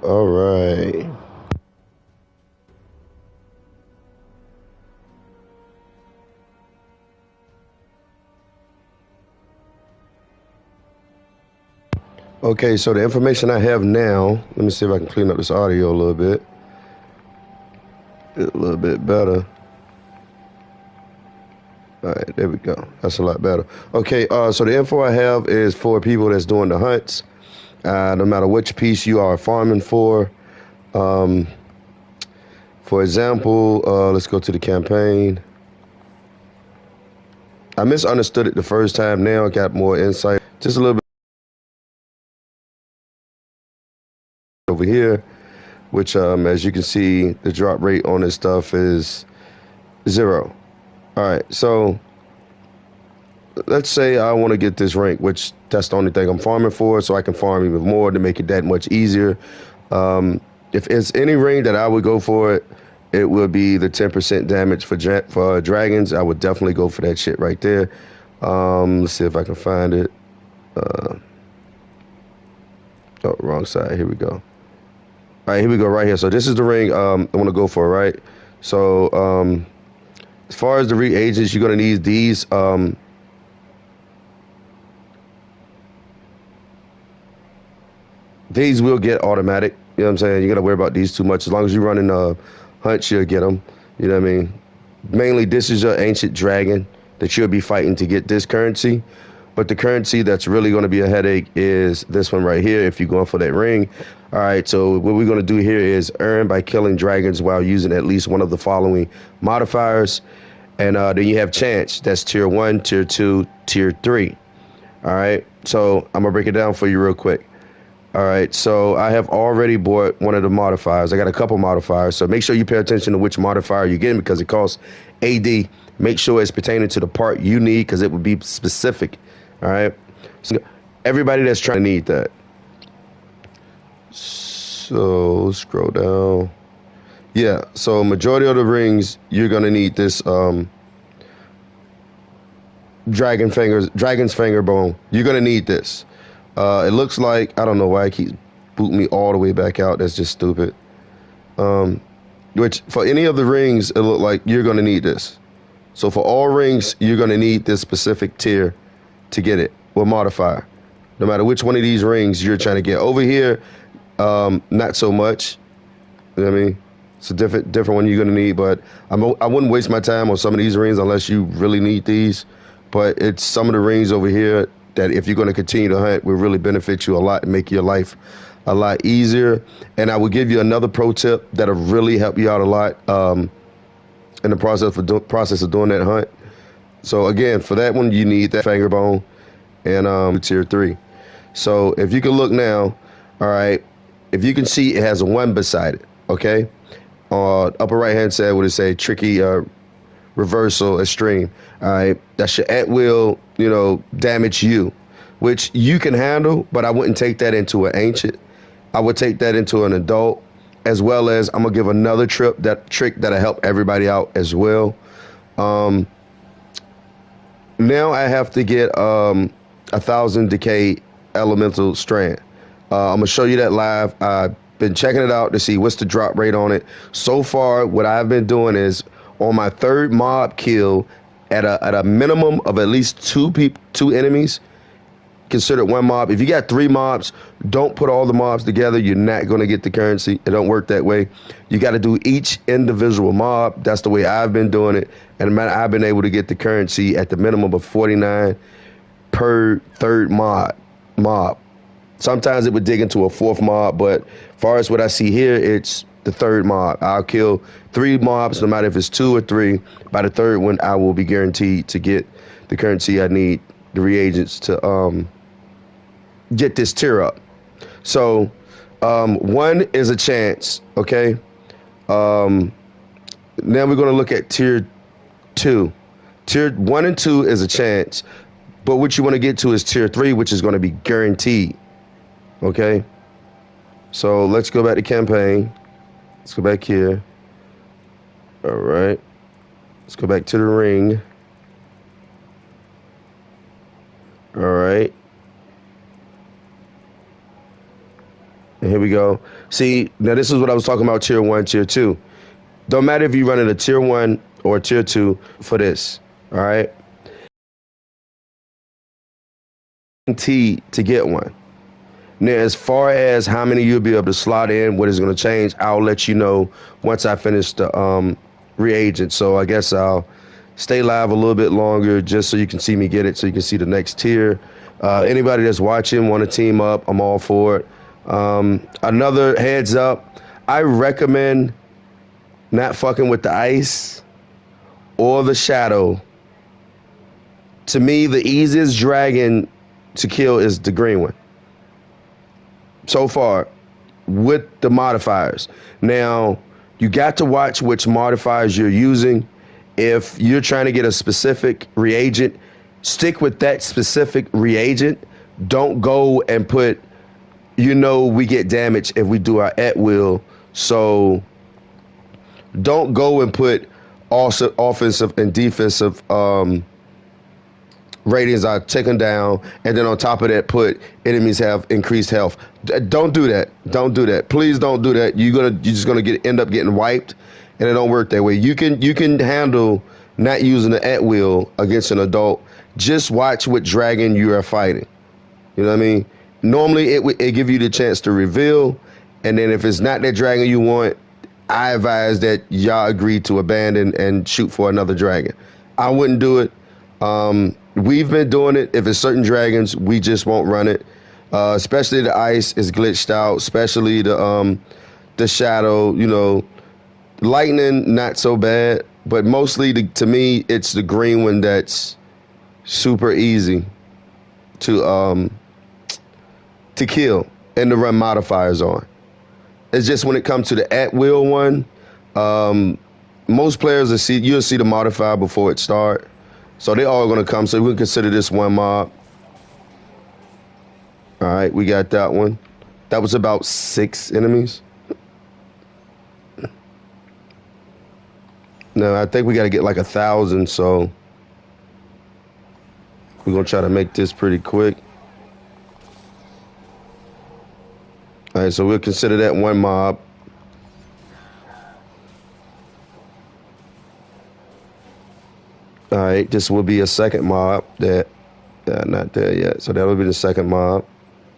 All right. Okay, so the information I have now, let me see if I can clean up this audio a little bit. A little bit better. All right, there we go. That's a lot better. Okay, so the info I have is for people that's doing the hunts. No matter which piece you are farming for. For example, let's go to the campaign. I misunderstood it the first time. Now I got more insight. Just a little bit over here, which, as you can see, the drop rate on this stuff is 0. All right, so let's say I want to get this rank, which that's the only thing I'm farming for, so I can farm even more to make it that much easier. If it's any ring that I would go for it, it would be the 10% damage for dragons. I would definitely go for that shit right there. Let's see if I can find it. Oh, wrong side. Here we go. All right, here we go right here. So this is the ring I want to go for, right? So as far as the reagents, you're going to need these. These will get automatic. You know what I'm saying? You got to worry about these too much. As long as you're running hunts, you'll get them. You know what I mean? Mainly, this is your ancient dragon that you'll be fighting to get this currency. But the currency that's really going to be a headache is this one right here if you're going for that ring. All right, so what we're going to do here is earn by killing dragons while using at least one of the following modifiers. And then you have chance. That's tier 1, tier 2, tier 3. All right, so I'm going to break it down for you real quick. All right, so I have already bought one of the modifiers. I got a couple modifiers, so make sure you pay attention to which modifier you're getting because it costs AD. Make sure it's pertaining to the part you need because it would be specific. All right, so everybody that's trying to need that. So scroll down. Yeah, so majority of the rings you're gonna need this dragon's finger bone. You're gonna need this. It looks like, I don't know why it keeps booting me all the way back out. That's just stupid. Which, for any of the rings, it look like you're going to need this. So for all rings, you're going to need this specific tier to get it, or modifier. No matter which one of these rings you're trying to get. Over here, not so much. You know what I mean? It's a different one you're going to need, but I wouldn't waste my time on some of these rings unless you really need these. But it's some of the rings over here that if you're going to continue to hunt will really benefit you a lot and make your life a lot easier. And I will give you another pro tip that'll really help you out a lot in the process of doing that hunt. So again, for that one, you need that finger bone and tier 3. So if you can look now, all right, if you can see it has a 1 beside it, okay? Upper right hand side, would it say tricky reversal extreme? All right, that's your at will, damage you, which you can handle, but I wouldn't take that into an ancient. I would take that into an adult, as well as I'm gonna give another trick that'll help everybody out as well. Now I have to get 1,000 decay elemental strand. I'm gonna show you that live. I've been checking it out to see what's the drop rate on it. So far, what I've been doing is on my 3rd mob kill, at a minimum of at least 2 enemies, consider 1 mob. If you got 3 mobs, don't put all the mobs together. You're not going to get the currency. It don't work that way. You got to do each individual mob. That's the way I've been doing it. And I've been able to get the currency at the minimum of 49 per 3rd mob. Sometimes it would dig into a 4th mob, but as far as what I see here, it's the 3rd mob. I'll kill 3 mobs, no matter if it's 2 or 3. By the 3rd one, I will be guaranteed to get the currency I need, the reagents to get this tier up. So 1 is a chance, okay? Now we're going to look at tier 2. Tier 1 and 2 is a chance, but what you want to get to is tier 3, which is going to be guaranteed, okay? So let's go back to campaign. Let's go back here. All right. Let's go back to the ring. All right. And here we go. See, now this is what I was talking about, tier 1, tier 2. Don't matter if you run in a tier 1 or tier 2 for this, all right? To get one. Now, as far as how many you'll be able to slot in, what is going to change, I'll let you know once I finish the reagent. So I guess I'll stay live a little bit longer just so you can see me get it, so you can see the next tier. Anybody that's watching, want to team up, I'm all for it. Another heads up, I recommend not fucking with the ice or the shadow. To me, the easiest dragon to kill is the green one so far with the modifiers. Now, you got to watch which modifiers you're using. If you're trying to get a specific reagent, stick with that specific reagent. Don't go and put, we get damage if we do our at will. So don't go and put also offensive and defensive ratings are taken down, and then on top of that, put enemies have increased health. Don't do that. Don't do that. Please don't do that. You're just gonna end up getting wiped, and it don't work that way. You can handle not using the at will against an adult. Just watch what dragon you are fighting. You know what I mean? Normally, it give you the chance to reveal, and then if it's not that dragon you want, I advise that y'all agree to abandon and shoot for another dragon. I wouldn't do it. We've been doing it. If it's certain dragons, we just won't run it. Especially the ice is glitched out. Especially the shadow. Lightning not so bad, but mostly to me it's the green one that's super easy to kill and to run modifiers on. It's just when it comes to the at will one, most players you'll see the modifier before it start. So they all going to come. So we can consider this one mob. All right, we got that one. That was about 6 enemies. No, I think we got to get like 1,000. So we're going to try to make this pretty quick. All right, so we'll consider that one mob. All right, this will be a second mob not there yet. So that will be the second mob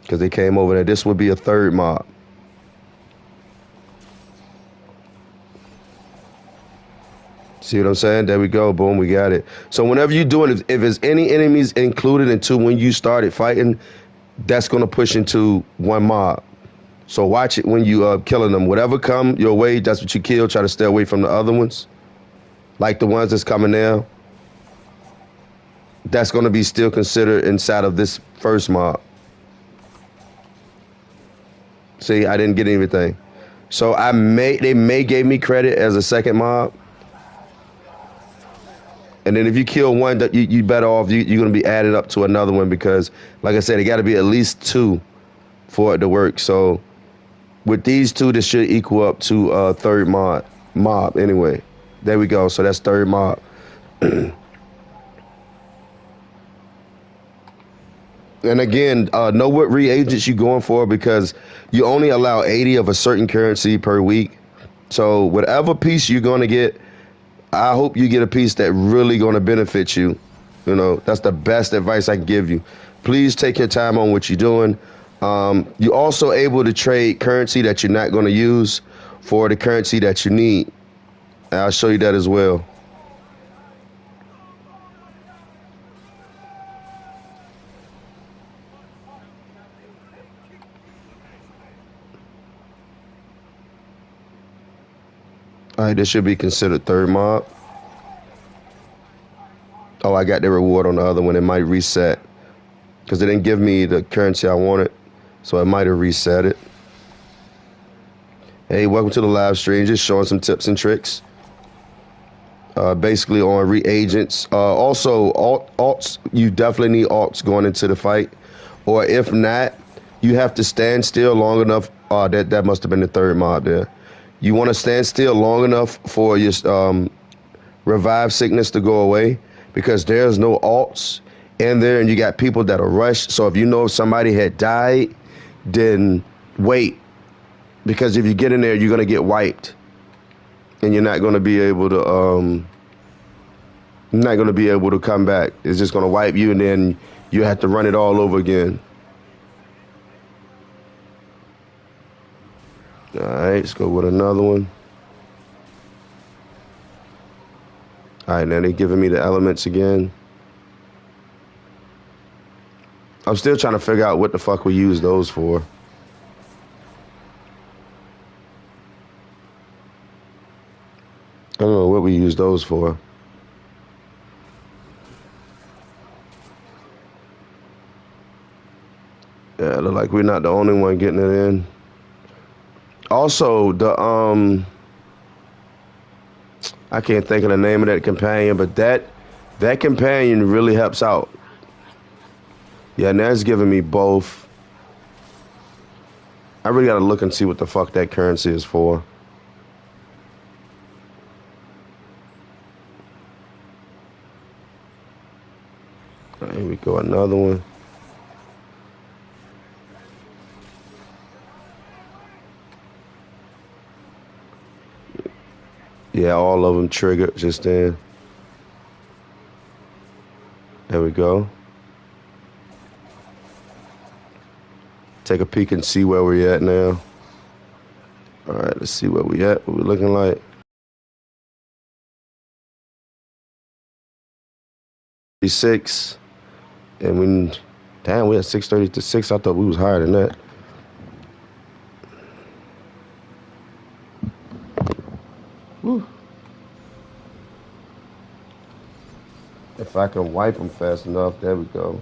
because they came over there. This will be a third mob. See what I'm saying? There we go. Boom, we got it. So whenever you're doing it, if there's any enemies included into when you started fighting, that's going to push into one mob. So watch it when you killing them. Whatever come your way, that's what you kill. Try to stay away from the other ones. Like the ones that's coming now. That's going to be still considered inside of this first mob. See, I didn't get anything. So they may gave me credit as a second mob. And then if you kill one, you better off, you're going to be added up to another one because, like I said, it got to be at least 2 for it to work. So with these 2, this should equal up to third mob anyway. There we go. So that's third mob. And again, know what reagents you're going for because you only allow 80 of a certain currency per week. So whatever piece you're going to get, I hope you get a piece that really going to benefit you. That's the best advice I can give you. Please take your time on what you're doing. You're also able to trade currency that you're not going to use for the currency that you need. And I'll show you that as well. All right, this should be considered third mob. Oh, I got the reward on the other one. It might reset because it didn't give me the currency I wanted, so it might have reset it. Hey, welcome to the live stream. Just showing some tips and tricks. Basically on reagents. Also, alts. You definitely need alts going into the fight, or if not, you have to stand still long enough. That must have been the third mob there. You want to stand still long enough for your revive sickness to go away because there's no alts in there and you got people that are rushed. So if somebody had died, then wait Because if you get in there, you're gonna get wiped, and you're not gonna be able to come back. It's just gonna wipe you, and then you have to run it all over again. All right, let's go with another one. All right, now they're giving me the elements again. I'm still trying to figure out what the fuck we use those for. I don't know what we use those for. Yeah, look like we're not the only one getting it in. Also, I can't think of the name of that companion, but that companion really helps out. Yeah, now it's giving me both. I really gotta look and see what the fuck that currency is for. All right, here we go, another one. Yeah, all of them triggered just then. There we go. Take a peek and see where we're at now. All right, let's see where we at. What we looking like. 6, and we had 630 to 6. I thought we was higher than that. Whew. If I can wipe them fast enough, there we go.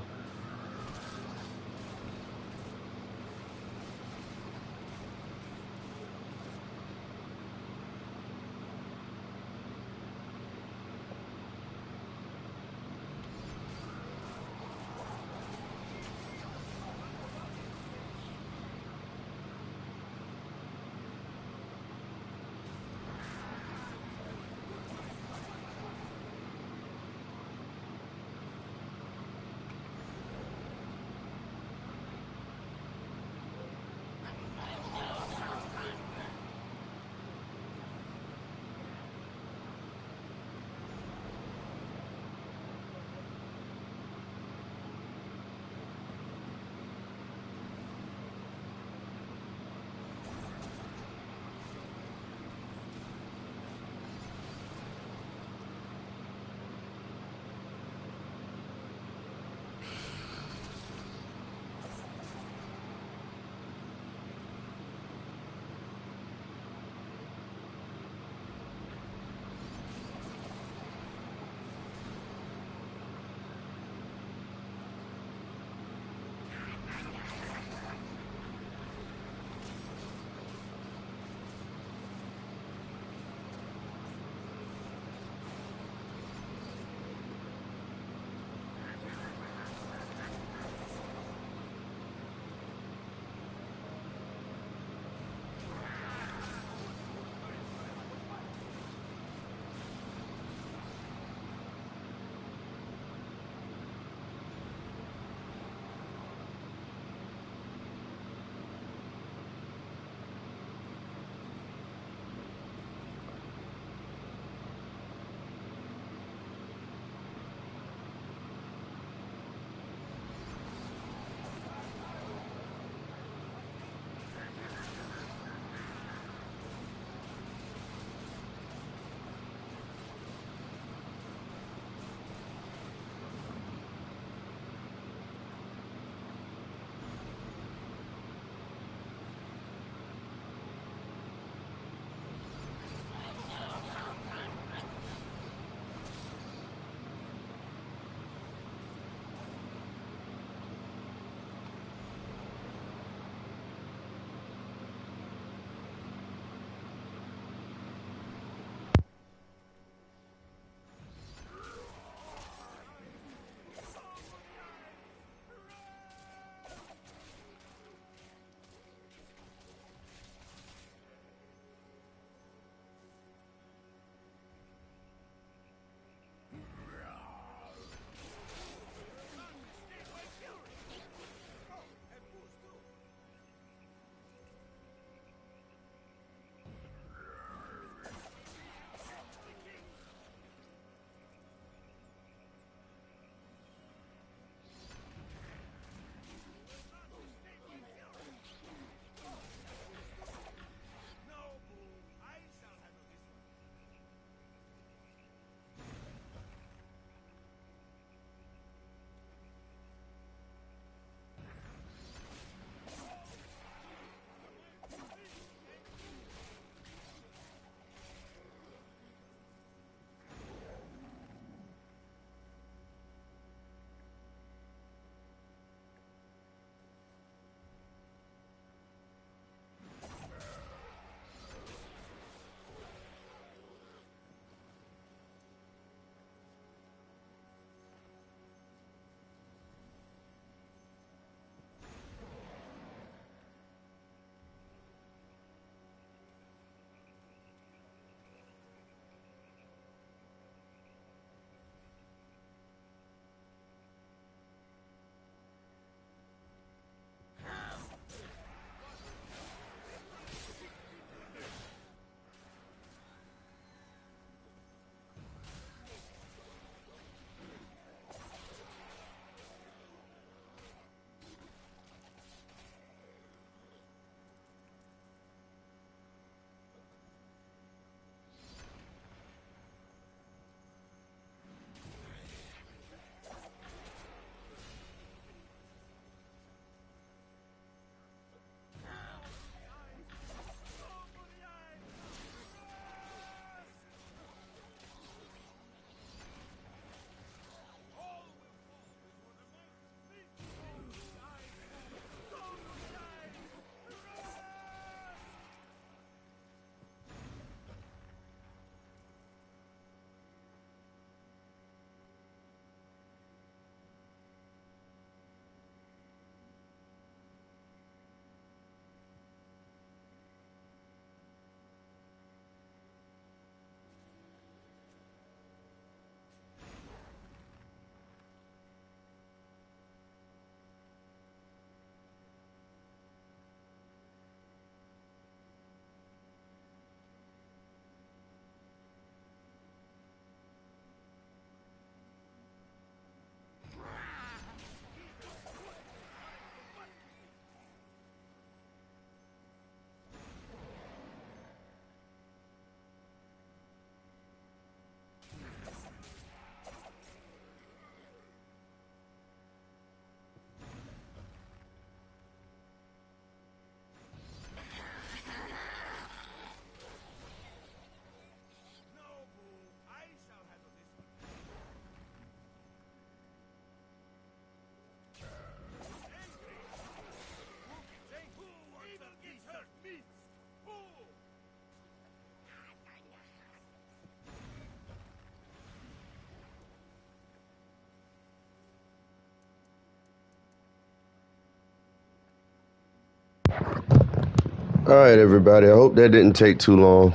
All right, everybody. I hope that didn't take too long.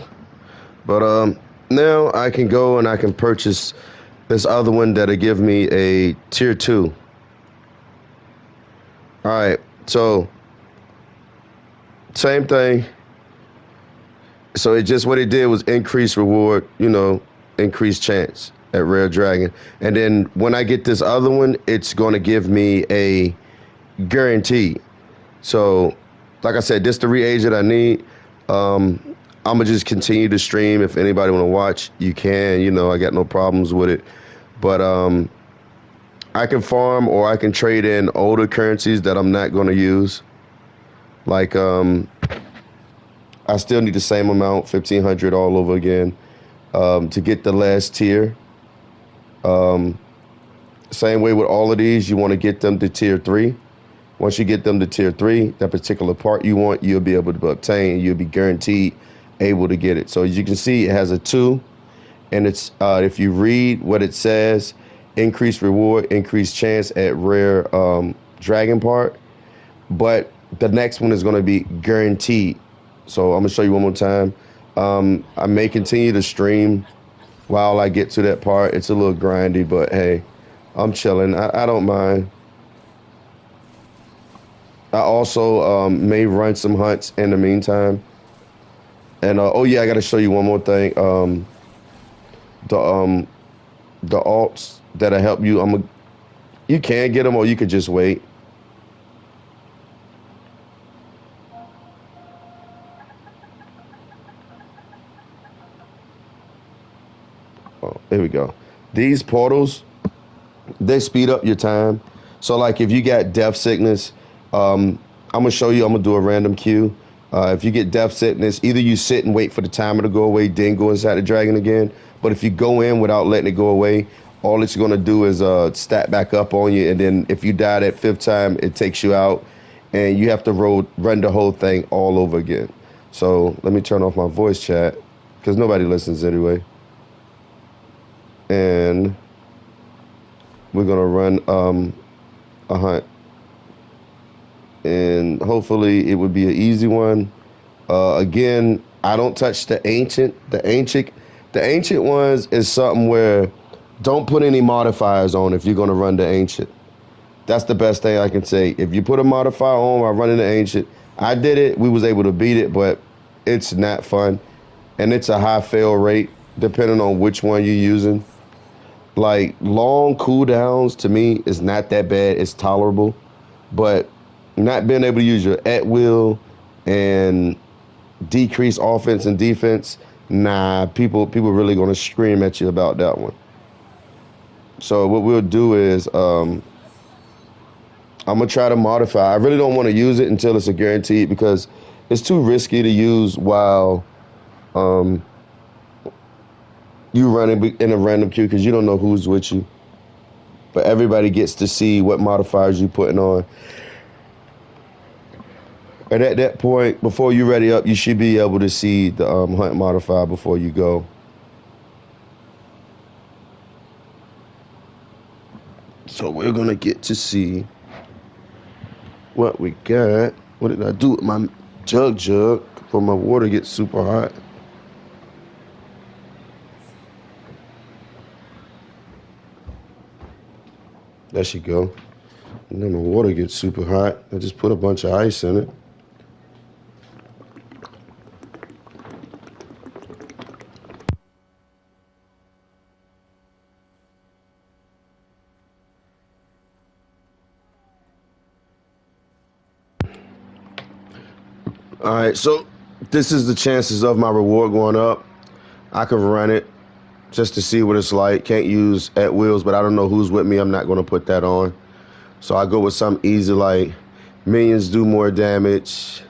But now I can go and I can purchase this other one that'll give me a tier two. All right. So same thing. So it just what it did was increase reward, increase chance at Rare Dragon. And then when I get this other one, it's going to give me a guarantee. So, like I said, this the reagent I need. I'm gonna just continue to stream. If anybody want to watch, you can. I got no problems with it. But I can farm or I can trade in older currencies that I'm not going to use. Like I still need the same amount, 1,500 all over again, to get the last tier. Um, Same way with all of these, you want to get them to tier three. Once you get them to tier three, that particular part you want, you'll be able to obtain. You'll be guaranteed able to get it. So as you can see, it has a two, and it's if you read what it says, increased reward, increased chance at rare dragon part. But the next one is going to be guaranteed. So I'm gonna show you one more time. I may continue to stream while I get to that part. It's a little grindy, but hey, I'm chilling. I don't mind. I also may run some hunts in the meantime. And oh yeah, I got to show you one more thing. The the alts that'll help you. You can get them, or you could just wait. Oh, there we go. These portals, they speed up your time. So like if you got death sickness, I'm gonna show you. I'm gonna do a random queue. If you get death sickness, either you sit and wait for the timer to go away, then go inside the dragon again. But if you go in without letting it go away, all it's gonna do is stat back up on you, and then if you die that fifth time, it takes you out, and you have to run the whole thing all over again. So let me turn off my voice chat because nobody listens anyway, and we're gonna run a hunt, and hopefully it would be an easy one. Again, I don't touch the ancient. The ancient ones is something where don't put any modifiers on if you're gonna run the ancient. That's the best thing I can say. If you put a modifier on while running the ancient, I did it. We was able to beat it, but it's not fun, and it's a high fail rate depending on which one you're using. Like long cooldowns to me is not that bad. It's tolerable, but not being able to use your at will and decrease offense and defense, nah, people really gonna scream at you about that one. So what we'll do is I'm gonna try to modify. I really don't want to use it until it's a guaranteed because it's too risky to use while um, you running in a random queue because you don't know who's with you. But everybody gets to see what modifiers you putting on. And at that point, before you ready up, you should be able to see the hunt modifier before you go. So we're gonna get to see what we got. What did I do with my jug before my water gets super hot? There she go. And then my water gets super hot. I just put a bunch of ice in it. All right, so this is the chances of my reward going up. I could run it just to see what it's like. Can't use at wills, but I don't know who's with me. I'm not going to put that on. So I go with something easy like minions do more damage.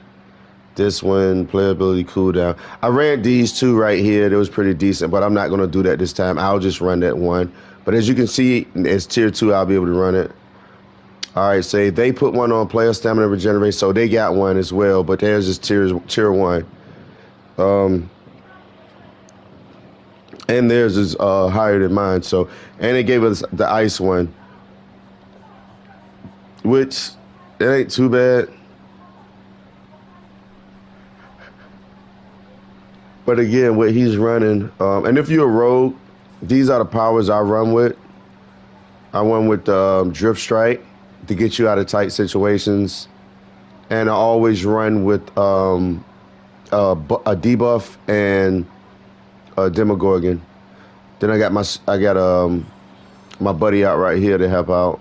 This one, playability cooldown. I ran these two right here. It was pretty decent, but I'm not going to do that this time. I'll just run that one. But as you can see, it's tier 2. I'll be able to run it. All right, say they put one on player stamina regenerate, so they got one as well, but theirs is tier 1. And theirs is higher than mine, so, and it gave us the ice one, which it ain't too bad. But again, what he's running, and if you're a rogue, these are the powers I run with. I run with Drift Strike to get you out of tight situations, and I always run with a debuff and a Demogorgon. Then I got my buddy out right here to help out,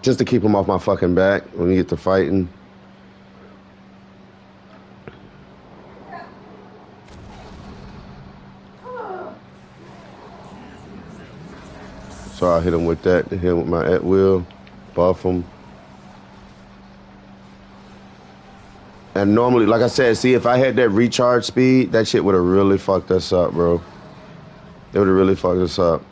just to keep him off my fucking back when we get to fighting. So I hit him with that, hit him with my at will, buff him. And normally, like I said, see, if I had that recharge speed, that shit would have really fucked us up, bro. It would have really fucked us up.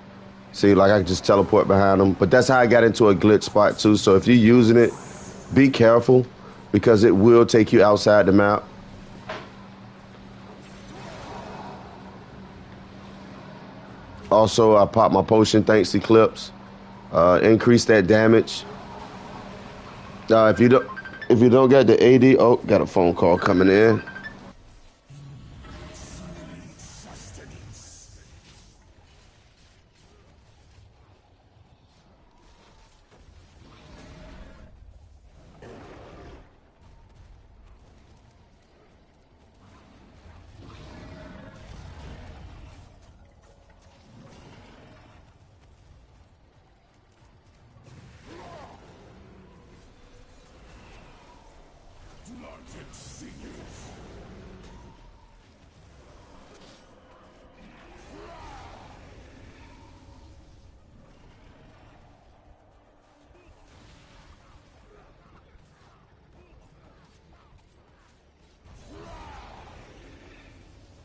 See, like I could just teleport behind them. But that's how I got into a glitch spot too. So if you're using it, be careful because it will take you outside the map. Also, I popped my potion thanks to Eclipse. Increase that damage. If you don't get the AD, oh, got a phone call coming in.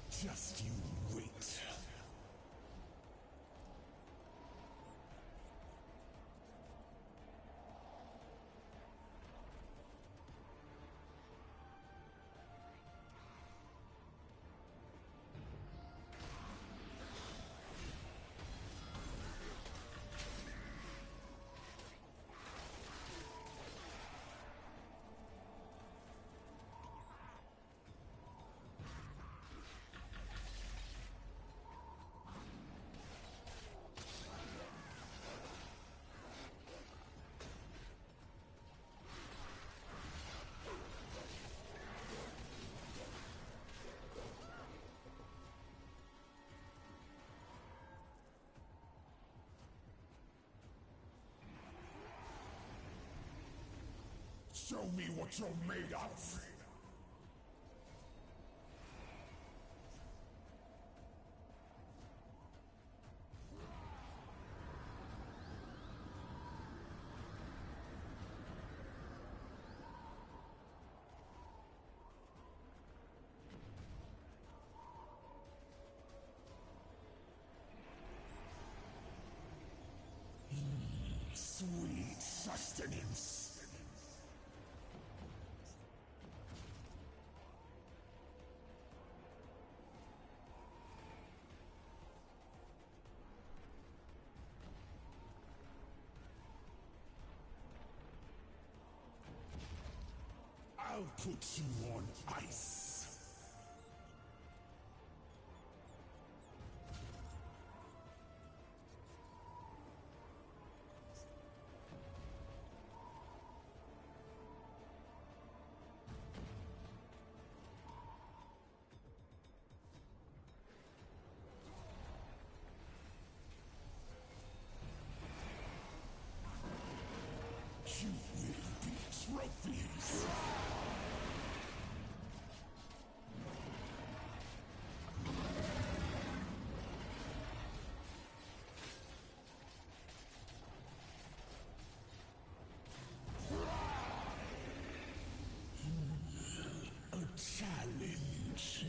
Just you wait. Show me what you're made of. Sweet sustenance. I'll put you on ice. You will be trophies. A challenge.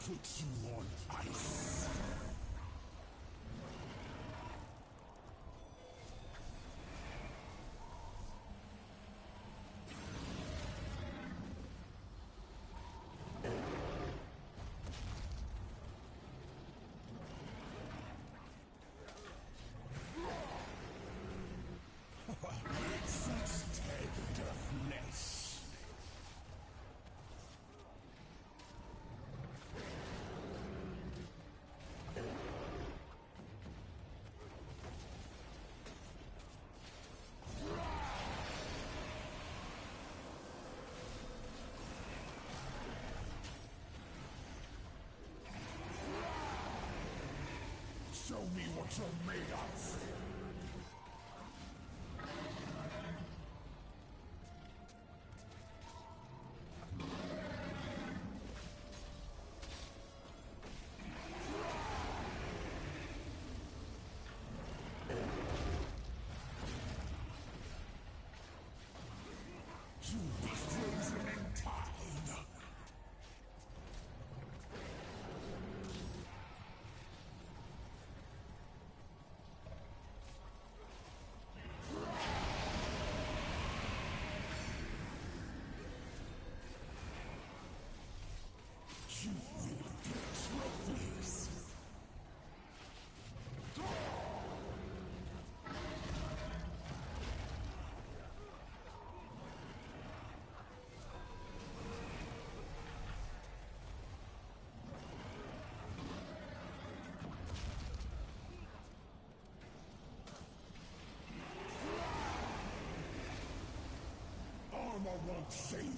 put you on ice. Such tender flesh. Show me what you're made of. To be frozen in time. You will get trophies. Armor won't save you.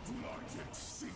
Blood and sea.